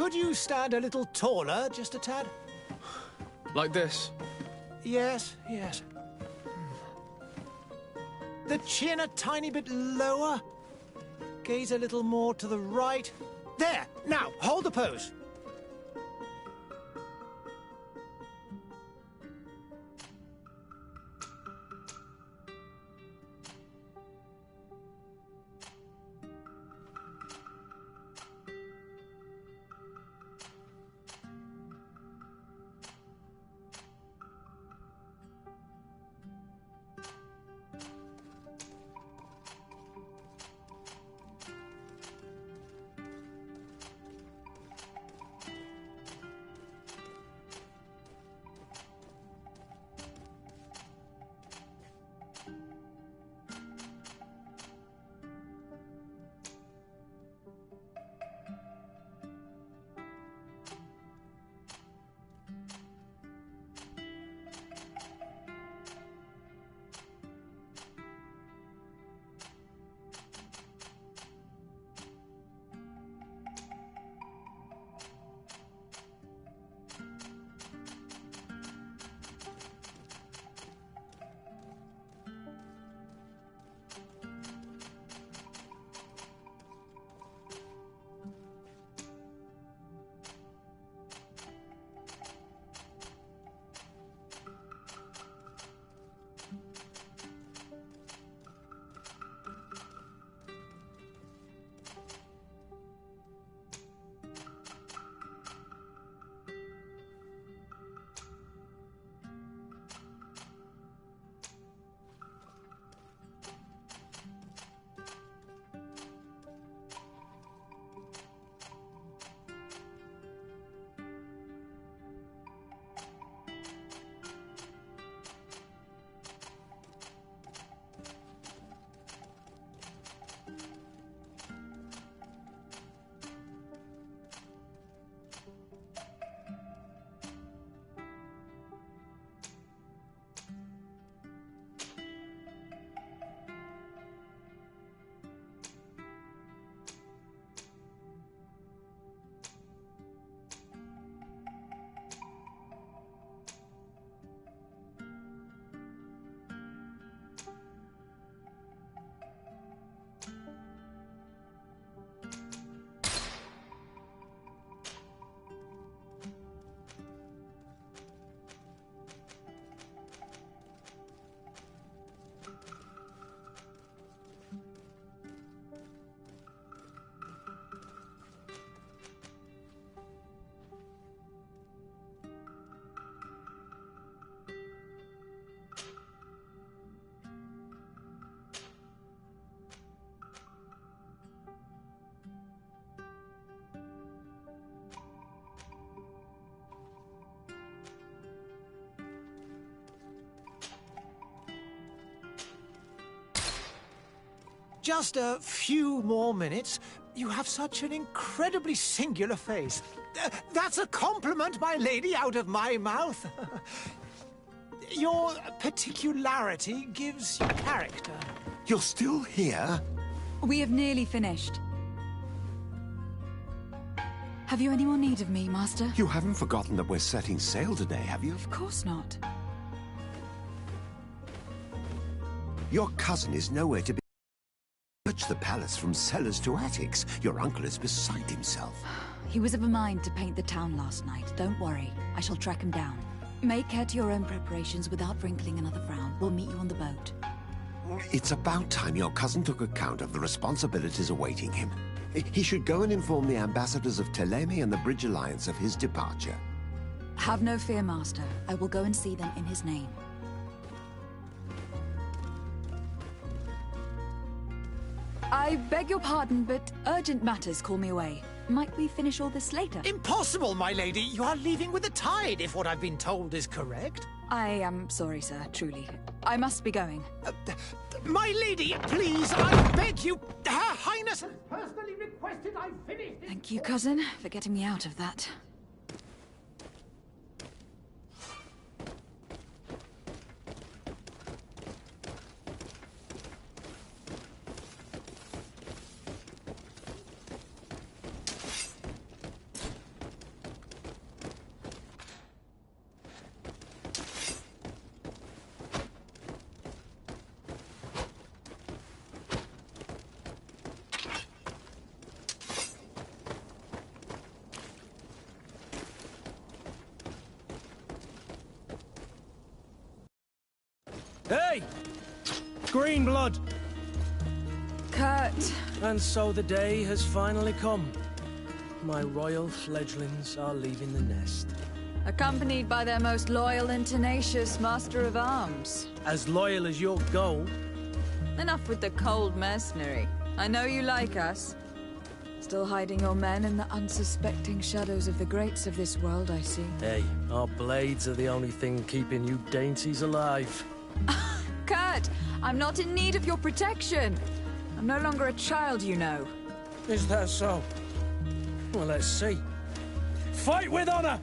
Could you stand a little taller, just a tad? Like this? Yes, yes. The chin a tiny bit lower. Gaze a little more to the right. There! Now, hold the pose. Just a few more minutes. You have such an incredibly singular face. That's a compliment, my lady, out of my mouth. Your particularity gives you character. You're still here? We have nearly finished. Have you any more need of me, Master? You haven't forgotten that we're setting sail today, have you? Of course not. Your cousin is nowhere to be. Search the palace from cellars to attics. Your uncle is beside himself. He was of a mind to paint the town last night. Don't worry. I shall track him down. Make care to your own preparations without wrinkling another frown. We'll meet you on the boat. It's about time your cousin took account of the responsibilities awaiting him. He should go and inform the ambassadors of Telemi and the Bridge Alliance of his departure. Have no fear, Master. I will go and see them in his name. I beg your pardon, but urgent matters call me away. Might we finish all this later? Impossible, my lady. You are leaving with the tide, if what I've been told is correct. I am sorry, sir, truly. I must be going. My lady, please, I beg you. Her Highness has personally requested I finish this. Thank you, cousin, for getting me out of that. Hey! Green blood! Kurt! And so the day has finally come. My royal fledglings are leaving the nest. Accompanied by their most loyal and tenacious master of arms. As loyal as your gold. Enough with the cold mercenary. I know you like us. Still hiding your men in the unsuspecting shadows of the greats of this world, I see. Hey, our blades are the only thing keeping you dainties alive. Kurt, I'm not in need of your protection. I'm no longer a child, you know. Is that so? Well, let's see. Fight with honor!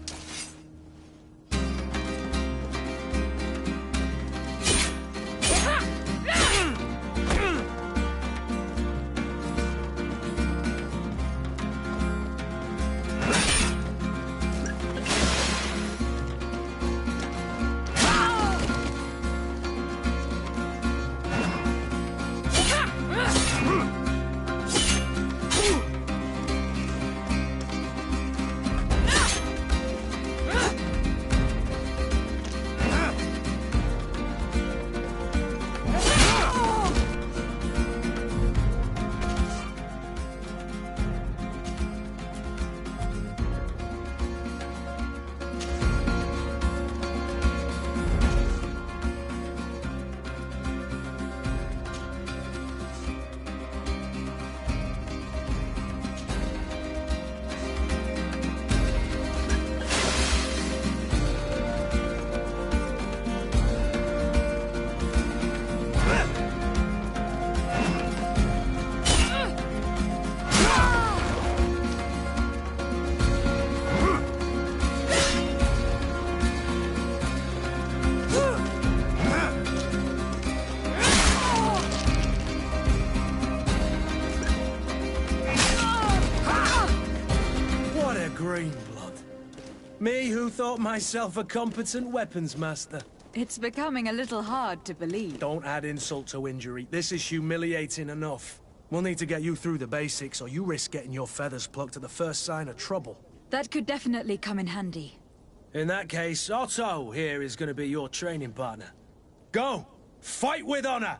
Me who thought myself a competent weapons master. It's becoming a little hard to believe. Don't add insult to injury. This is humiliating enough. We'll need to get you through the basics, or you risk getting your feathers plucked at the first sign of trouble. That could definitely come in handy. In that case, Otto here is going to be your training partner. Go! Fight with honor!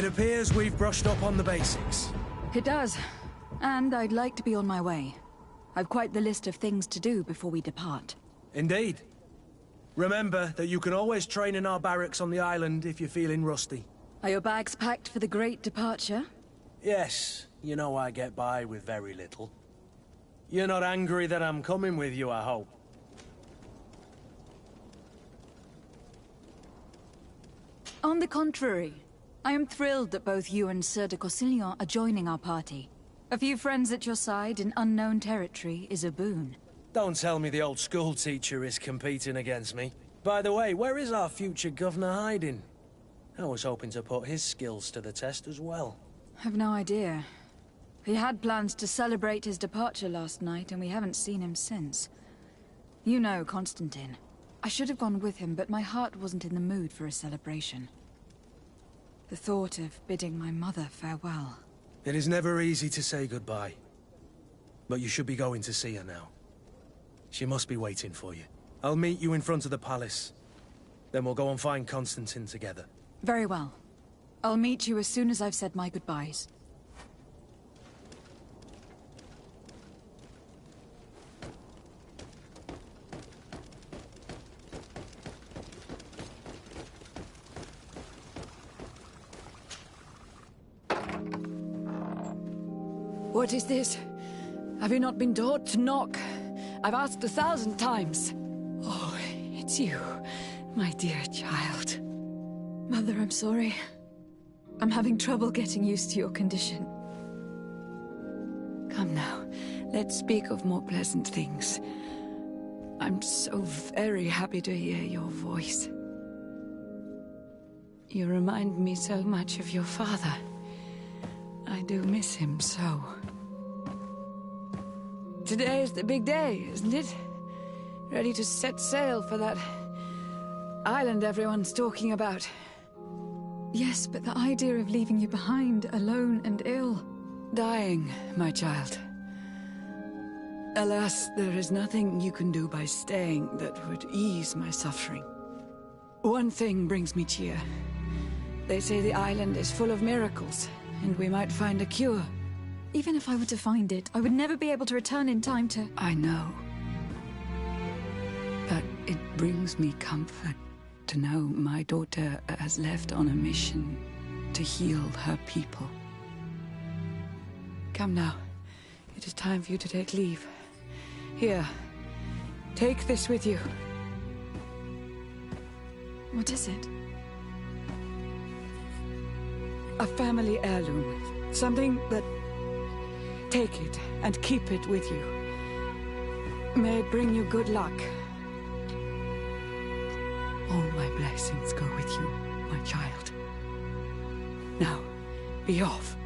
It appears we've brushed up on the basics. It does. And I'd like to be on my way. I've quite the list of things to do before we depart. Indeed. Remember that you can always train in our barracks on the island if you're feeling rusty. Are your bags packed for the great departure? Yes, you know I get by with very little. You're not angry that I'm coming with you, I hope. On the contrary, I am thrilled that both you and Sir de Cossillon are joining our party. A few friends at your side in unknown territory is a boon. Don't tell me the old school teacher is competing against me. By the way, where is our future governor hiding? I was hoping to put his skills to the test as well. I've no idea. He had plans to celebrate his departure last night, and we haven't seen him since. You know Constantine. I should have gone with him, but my heart wasn't in the mood for a celebration. The thought of bidding my mother farewell. It is never easy to say goodbye. But you should be going to see her now. She must be waiting for you. I'll meet you in front of the palace. Then we'll go and find Constantine together. Very well. I'll meet you as soon as I've said my goodbyes. What is this? Have you not been taught to knock? I've asked 1,000 times. Oh, it's you, my dear child. Mother, I'm sorry. I'm having trouble getting used to your condition. Come now, let's speak of more pleasant things. I'm so very happy to hear your voice. You remind me so much of your father. I do miss him so. Today is the big day, isn't it? Ready to set sail for that island everyone's talking about. Yes, but the idea of leaving you behind, alone and ill... Dying, my child. Alas, there is nothing you can do by staying that would ease my suffering. One thing brings me cheer. They say the island is full of miracles, and we might find a cure. Even if I were to find it, I would never be able to return in time to... I know. But it brings me comfort to know my daughter has left on a mission to heal her people. Come now. It is time for you to take leave. Here, take this with you. What is it? A family heirloom. Something that... Take it and keep it with you. May it bring you good luck. All my blessings go with you, my child. Now, be off.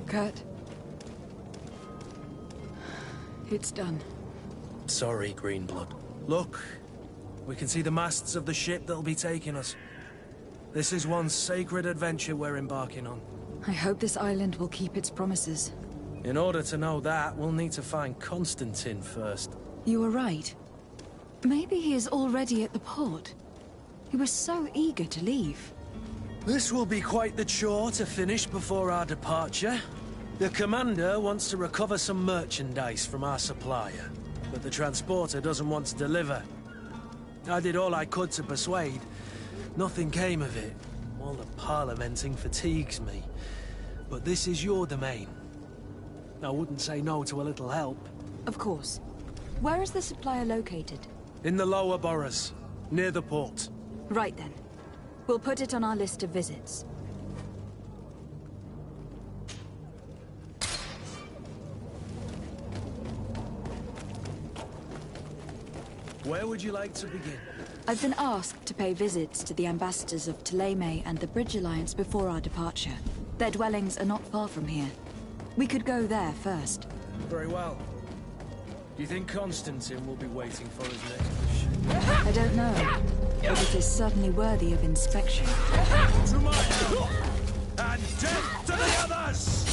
Kurt. It's done. Sorry, Greenblood. Look, we can see the masts of the ship that'll be taking us. This is one sacred adventure we're embarking on. I hope this island will keep its promises. In order to know that, we'll need to find Constantine first. You were right. Maybe he is already at the port. He was so eager to leave. This will be quite the chore to finish before our departure. The commander wants to recover some merchandise from our supplier, but the transporter doesn't want to deliver. I did all I could to persuade. Nothing came of it. All the parliamenting fatigues me. But this is your domain. I wouldn't say no to a little help. Of course. Where is the supplier located? In the lower boroughs, near the port. Right then. We'll put it on our list of visits. Where would you like to begin? I've been asked to pay visits to the ambassadors of Ptolemy and the Bridge Alliance before our departure. Their dwellings are not far from here. We could go there first. Very well. Do you think Constantine will be waiting for us next? I don't know, but it is certainly worthy of inspection. To my help! And death to the others!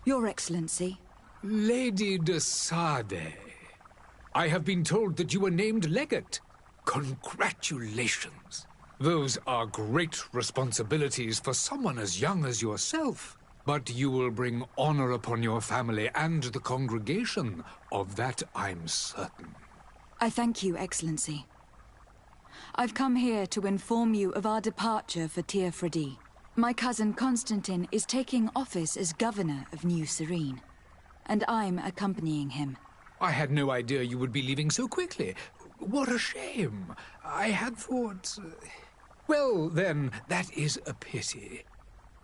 Your Excellency. Lady de Sade, I have been told that you were named legate. Congratulations. Those are great responsibilities for someone as young as yourself. But you will bring honor upon your family and the congregation. Of that I'm certain. I thank you, Excellency. I've come here to inform you of our departure for Teofredi. My cousin Constantine is taking office as governor of New Serene, and I'm accompanying him. I had no idea you would be leaving so quickly. What a shame. I had thought... Well, then, that is a pity.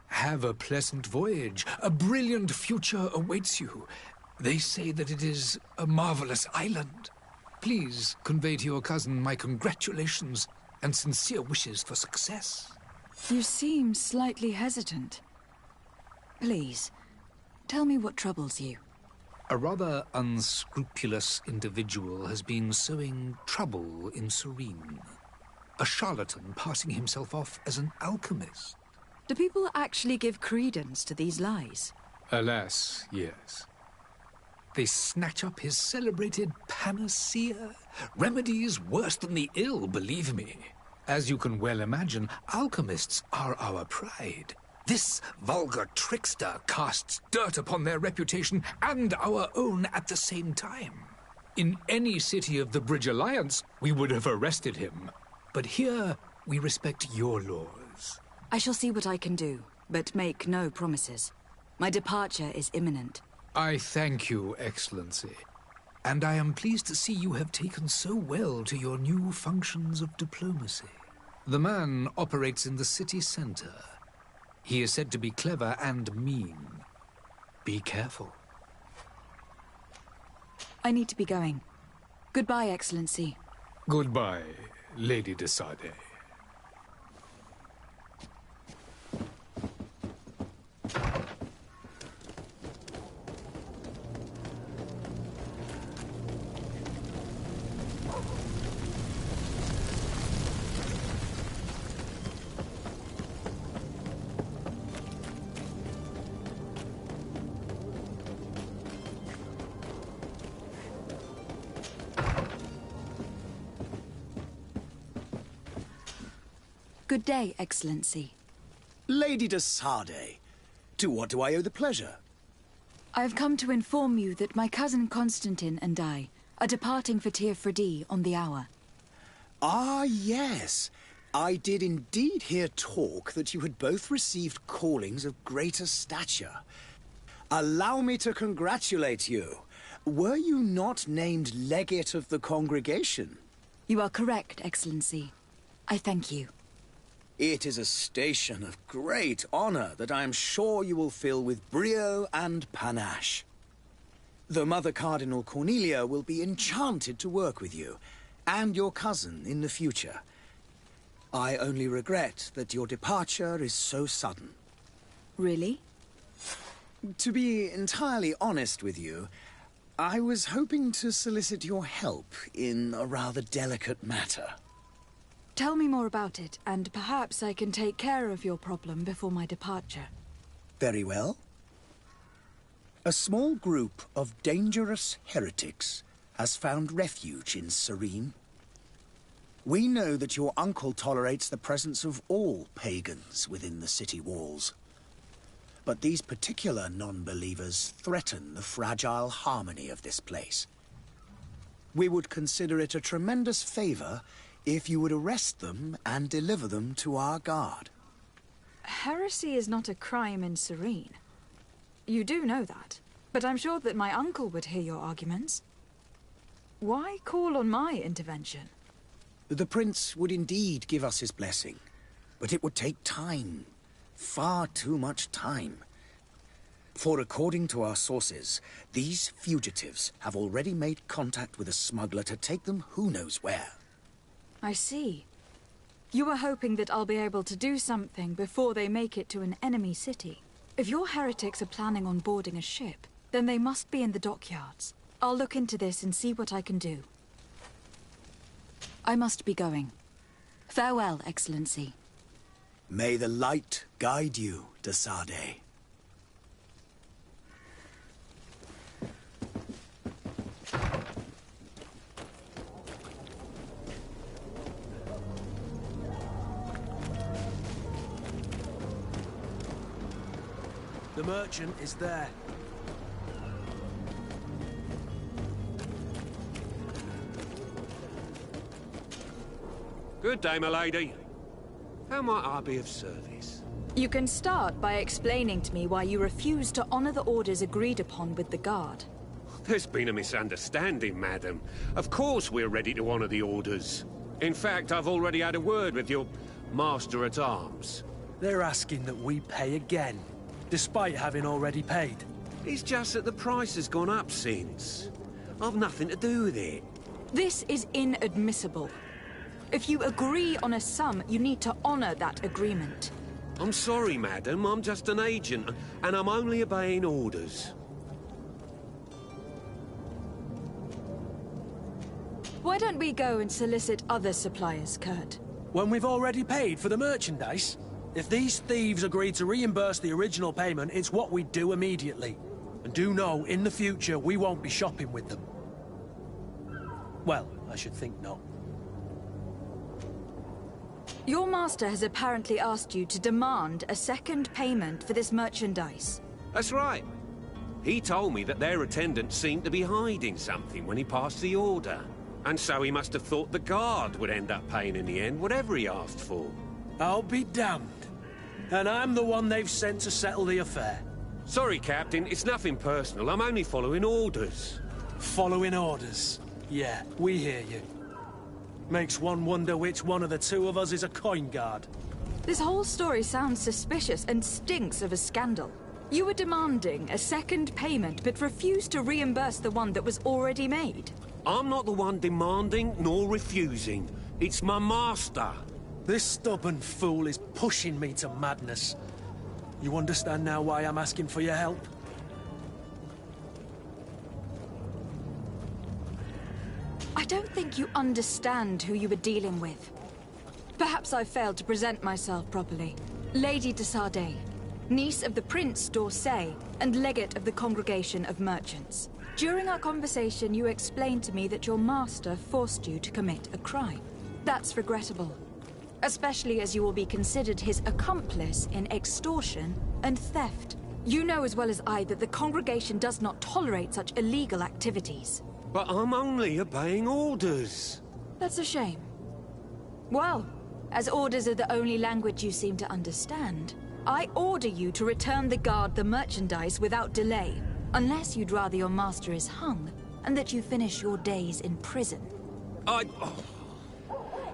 Have a pleasant voyage. A brilliant future awaits you. They say that it is a marvelous island. Please convey to your cousin my congratulations and sincere wishes for success. You seem slightly hesitant. Please, tell me what troubles you. A rather unscrupulous individual has been sowing trouble in Serene. A charlatan passing himself off as an alchemist. Do people actually give credence to these lies? Alas, yes. They snatch up his celebrated panacea. Remedies worse than the ill, believe me. As you can well imagine, alchemists are our pride. This vulgar trickster casts dirt upon their reputation and our own at the same time. In any city of the Bridge Alliance, we would have arrested him. But here, we respect your laws. I shall see what I can do, but make no promises. My departure is imminent. I thank you, Excellency. and I am pleased to see you have taken so well to your new functions of diplomacy. The man operates in the city center. He is said to be clever and mean. Be careful. I need to be going. Goodbye, Excellency. Goodbye, Lady de Sardet. Good day, Excellency. Lady de Sardet, to what do I owe the pleasure? I have come to inform you that my cousin Constantine and I are departing for Tir Freddy on the hour. Ah, yes. I did indeed hear talk that you had both received callings of greater stature. Allow me to congratulate you. Were you not named legate of the congregation? You are correct, Excellency. I thank you. It is a station of great honor that I am sure you will fill with brio and panache. The Mother Cardinal Cornelia will be enchanted to work with you, and your cousin in the future. I only regret that your departure is so sudden. Really? To be entirely honest with you, I was hoping to solicit your help in a rather delicate matter. Tell me more about it, and perhaps I can take care of your problem before my departure. Very well. A small group of dangerous heretics has found refuge in Serene. We know that your uncle tolerates the presence of all pagans within the city walls. But these particular non-believers threaten the fragile harmony of this place. We would consider it a tremendous favor if you would arrest them and deliver them to our guard. Heresy is not a crime in Serene. You do know that, but I'm sure that my uncle would hear your arguments. Why call on my intervention? The prince would indeed give us his blessing, but it would take time. Far too much time. For according to our sources, these fugitives have already made contact with a smuggler to take them who knows where. I see. You were hoping that I'll be able to do something before they make it to an enemy city. If your heretics are planning on boarding a ship, then they must be in the dockyards. I'll look into this and see what I can do. I must be going. Farewell, Excellency. May the light guide you, de Sardet. The merchant is there. Good day, my lady. How might I be of service? You can start by explaining to me why you refuse to honor the orders agreed upon with the guard. There's been a misunderstanding, madam. Of course we're ready to honor the orders. In fact, I've already had a word with your master-at-arms. They're asking that we pay again, despite having already paid. It's just that the price has gone up since. I've nothing to do with it. This is inadmissible. If you agree on a sum, you need to honor that agreement. I'm sorry, madam. I'm just an agent, and I'm only obeying orders. Why don't we go and solicit other suppliers, Kurt? When we've already paid for the merchandise? If these thieves agree to reimburse the original payment, it's what we do immediately. And do know, in the future, we won't be shopping with them. Well, I should think not. Your master has apparently asked you to demand a second payment for this merchandise. That's right. He told me that their attendant seemed to be hiding something when he passed the order. And so he must have thought the guard would end up paying in the end, whatever he asked for. I'll be damned. And I'm the one they've sent to settle the affair. Sorry, Captain. It's nothing personal. I'm only following orders. Following orders. Yeah, we hear you. Makes one wonder which one of the two of us is a coin guard. This whole story sounds suspicious and stinks of a scandal. You were demanding a second payment, but refused to reimburse the one that was already made. I'm not the one demanding nor refusing. It's my master. This stubborn fool is pushing me to madness. You understand now why I'm asking for your help? I don't think you understand who you were dealing with. Perhaps I failed to present myself properly. Lady de Sardet, niece of the Prince d'Orsay, and legate of the Congregation of Merchants. During our conversation, you explained to me that your master forced you to commit a crime. That's regrettable, especially as you will be considered his accomplice in extortion and theft. You know as well as I that the Congregation does not tolerate such illegal activities. But I'm only obeying orders. That's a shame. Well, as orders are the only language you seem to understand, I order you to return the guard the merchandise without delay, unless you'd rather your master is hung, and that you finish your days in prison.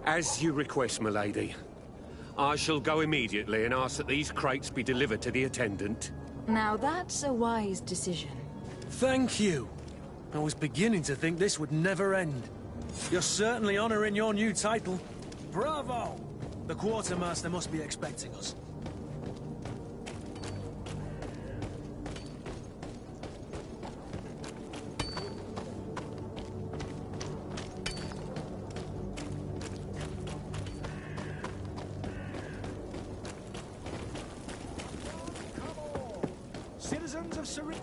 As you request, my lady. I shall go immediately and ask that these crates be delivered to the attendant. Now that's a wise decision. Thank you. I was beginning to think this would never end. You're certainly honoring your new title. Bravo! The quartermaster must be expecting us. Citizens of Serene...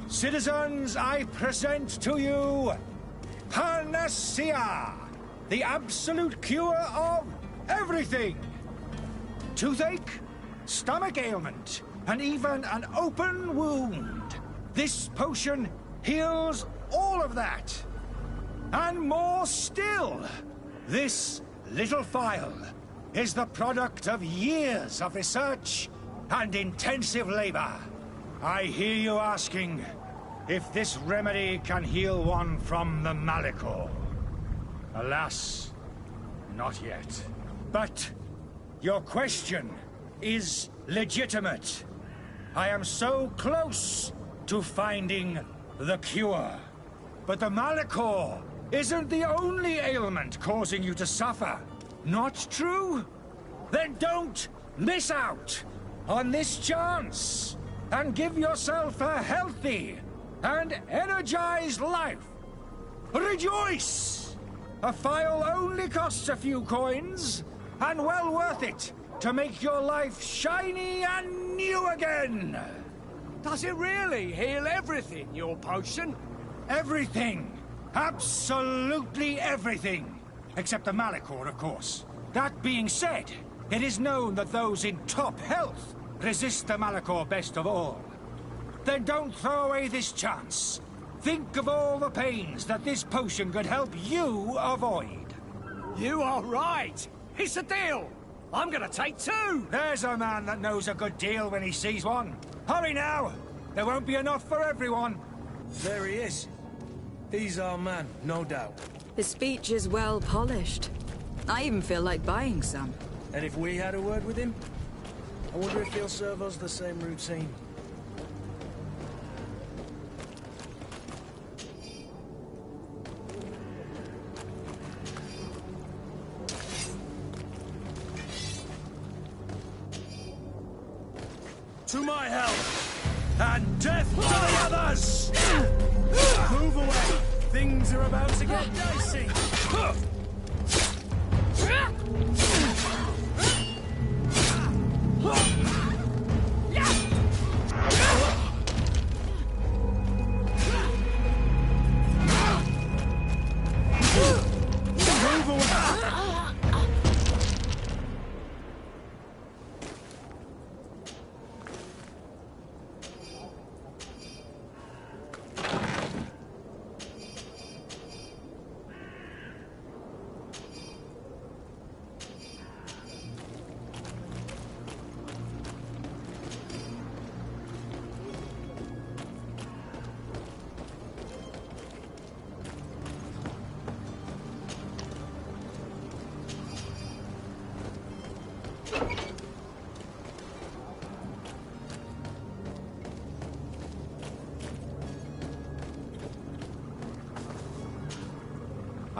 Citizens, I present to you Panacea, the absolute cure of everything. Toothache, stomach ailment, and even an open wound. This potion heals all of that. And more still. This little phial is the product of years of research and intensive labor. I hear you asking if this remedy can heal one from the Malachor. Alas, not yet. But your question is legitimate. I am so close to finding the cure. But the Malachor isn't the only ailment causing you to suffer. Not true? Then don't miss out on this chance and give yourself a healthy and energized life. Rejoice! A phial only costs a few coins, and well worth it to make your life shiny and new again. Does it really heal everything, your potion? Everything. Absolutely everything. Except the Malachor, of course. That being said, it is known that those in top health resist the Malachor best of all. Then don't throw away this chance. Think of all the pains that this potion could help you avoid. You are right. It's a deal. I'm gonna take two. There's a man that knows a good deal when he sees one. Hurry now. There won't be enough for everyone. There he is. He's our man, no doubt. His speech is well polished. I even feel like buying some. And if we had a word with him, I wonder if he'll serve us the same routine. To my help! And death to the others! Move away! Things are about to get dicey! Move away!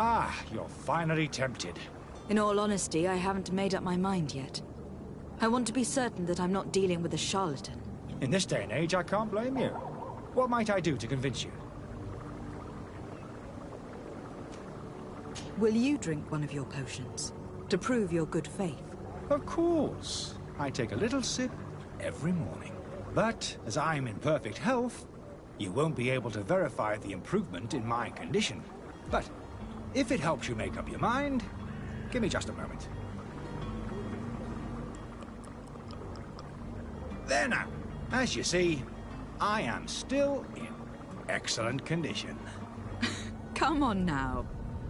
Ah, you're finally tempted. In all honesty, I haven't made up my mind yet. I want to be certain that I'm not dealing with a charlatan. In this day and age, I can't blame you. What might I do to convince you? Will you drink one of your potions, to prove your good faith? Of course. I take a little sip every morning. But, as I'm in perfect health, you won't be able to verify the improvement in my condition. But, if it helps you make up your mind, give me just a moment. There now. As you see, I am still in excellent condition. Come on now.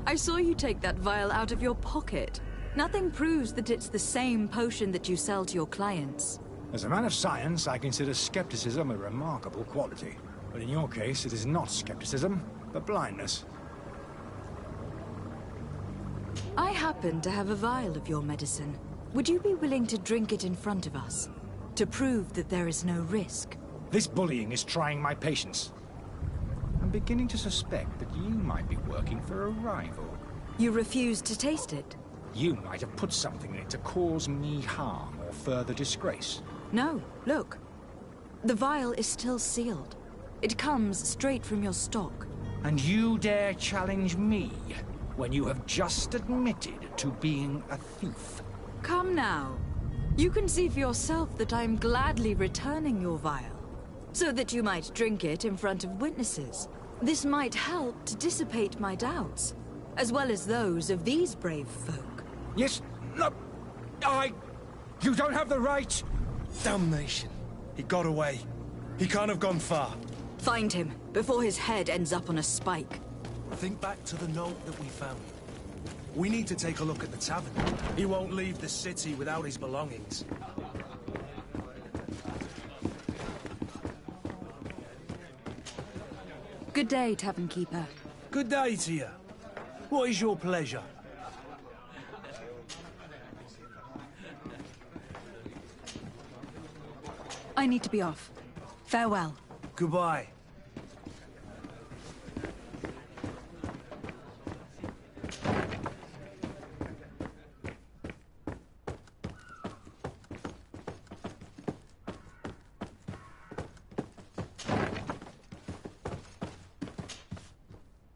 I saw you take that vial out of your pocket. Nothing proves that it's the same potion that you sell to your clients. As a man of science, I consider skepticism a remarkable quality. But in your case, it is not skepticism, but blindness. I happen to have a vial of your medicine. Would you be willing to drink it in front of us? To prove that there is no risk? This bullying is trying my patience. I'm beginning to suspect that you might be working for a rival. You refuse to taste it? You might have put something in it to cause me harm or further disgrace. No, look. The vial is still sealed. It comes straight from your stock. And you dare challenge me when you have just admitted to being a thief? Come now. You can see for yourself that I'm gladly returning your vial, so that you might drink it in front of witnesses. This might help to dissipate my doubts, as well as those of these brave folk. Yes, no, you don't have the right! Damnation. He got away. He can't have gone far. Find him, before his head ends up on a spike. Think back to the note that we found. We need to take a look at the tavern. He won't leave the city without his belongings. Good day, Tavern Keeper. Good day to you. What is your pleasure? I need to be off. Farewell. Goodbye.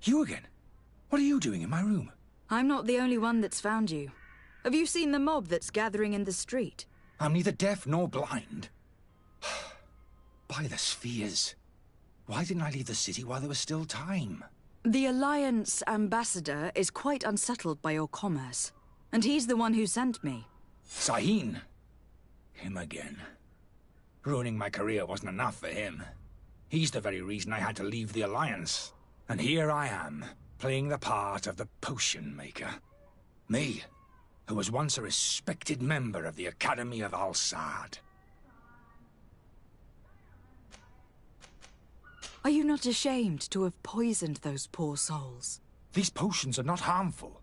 You again? What are you doing in my room? I'm not the only one that's found you. Have you seen the mob that's gathering in the street? I'm neither deaf nor blind. By the spheres. Why didn't I leave the city while there was still time? The Alliance ambassador is quite unsettled by your commerce, and he's the one who sent me. Sahin. Him again. Ruining my career wasn't enough for him. He's the very reason I had to leave the Alliance. And here I am, playing the part of the potion maker. Me, who was once a respected member of the Academy of Al-Sad. Are you not ashamed to have poisoned those poor souls? These potions are not harmful.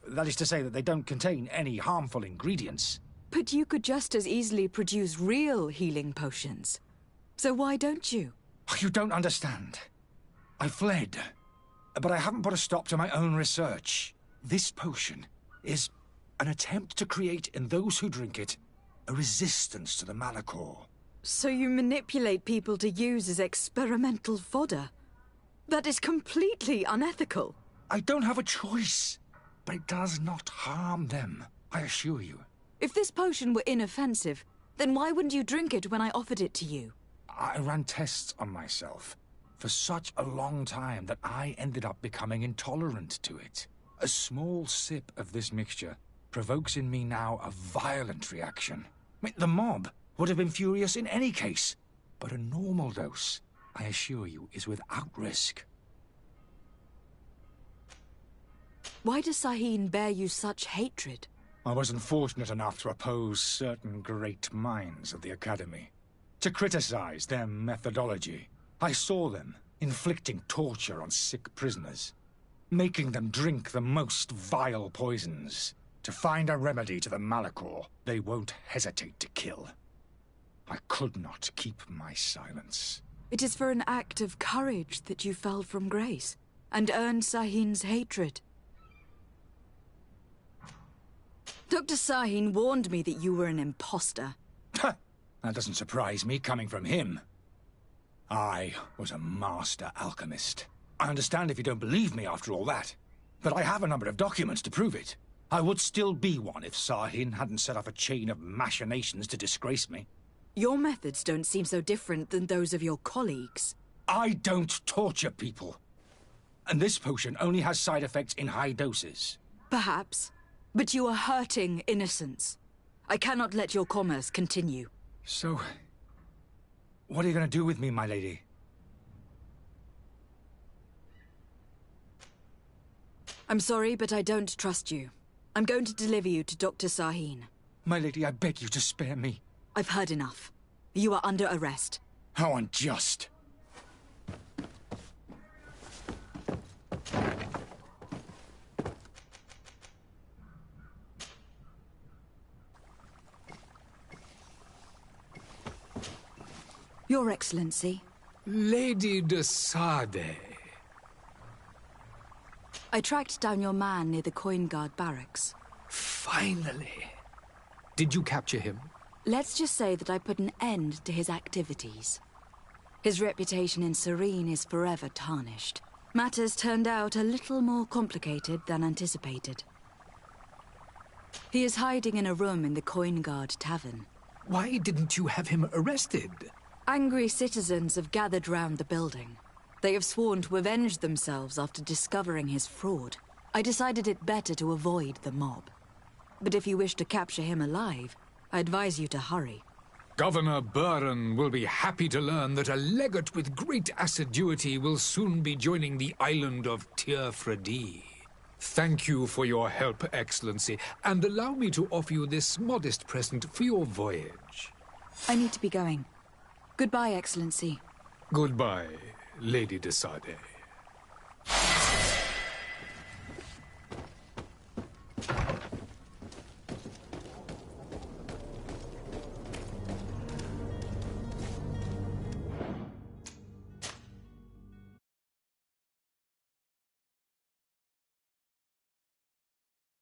That is to say that they don't contain any harmful ingredients. But you could just as easily produce real healing potions. So why don't you? You don't understand. I fled, but I haven't put a stop to my own research. This potion is an attempt to create in those who drink it a resistance to the Malachor. So you manipulate people to use as experimental fodder? That is completely unethical. I don't have a choice, but it does not harm them, I assure you. If this potion were inoffensive, then why wouldn't you drink it when I offered it to you? I ran tests on myself for such a long time that I ended up becoming intolerant to it. A small sip of this mixture provokes in me now a violent reaction. The mob would have been furious in any case, but a normal dose, I assure you, is without risk. Why does Sahin bear you such hatred? I wasn't fortunate enough to oppose certain great minds of the Academy, to criticize their methodology. I saw them inflicting torture on sick prisoners, making them drink the most vile poisons. To find a remedy to the Malachor, they won't hesitate to kill. I could not keep my silence. It is for an act of courage that you fell from grace, and earned Sahin's hatred. Dr. Sahin warned me that you were an imposter. That doesn't surprise me, coming from him. I was a master alchemist. I understand if you don't believe me after all that, but I have a number of documents to prove it. I would still be one if Sahin hadn't set off a chain of machinations to disgrace me. Your methods don't seem so different than those of your colleagues. I don't torture people. And this potion only has side effects in high doses. Perhaps. But you are hurting innocents. I cannot let your commerce continue. So, what are you going to do with me, my lady? I'm sorry, but I don't trust you. I'm going to deliver you to Dr. Sahin. My lady, I beg you to spare me. I've heard enough. You are under arrest. How unjust. Your Excellency. Lady de Sade. I tracked down your man near the Coin Guard barracks. Finally. Did you capture him? Let's just say that I put an end to his activities. His reputation in Serene is forever tarnished. Matters turned out a little more complicated than anticipated. He is hiding in a room in the Coin Guard tavern. Why didn't you have him arrested? Angry citizens have gathered round the building. They have sworn to avenge themselves after discovering his fraud. I decided it better to avoid the mob. But if you wish to capture him alive, I advise you to hurry. Governor Buren will be happy to learn that a legate with great assiduity will soon be joining the island of Tir-Fredi. Thank you for your help, Excellency, and allow me to offer you this modest present for your voyage. I need to be going. Goodbye, Excellency. Goodbye, Lady de Sade.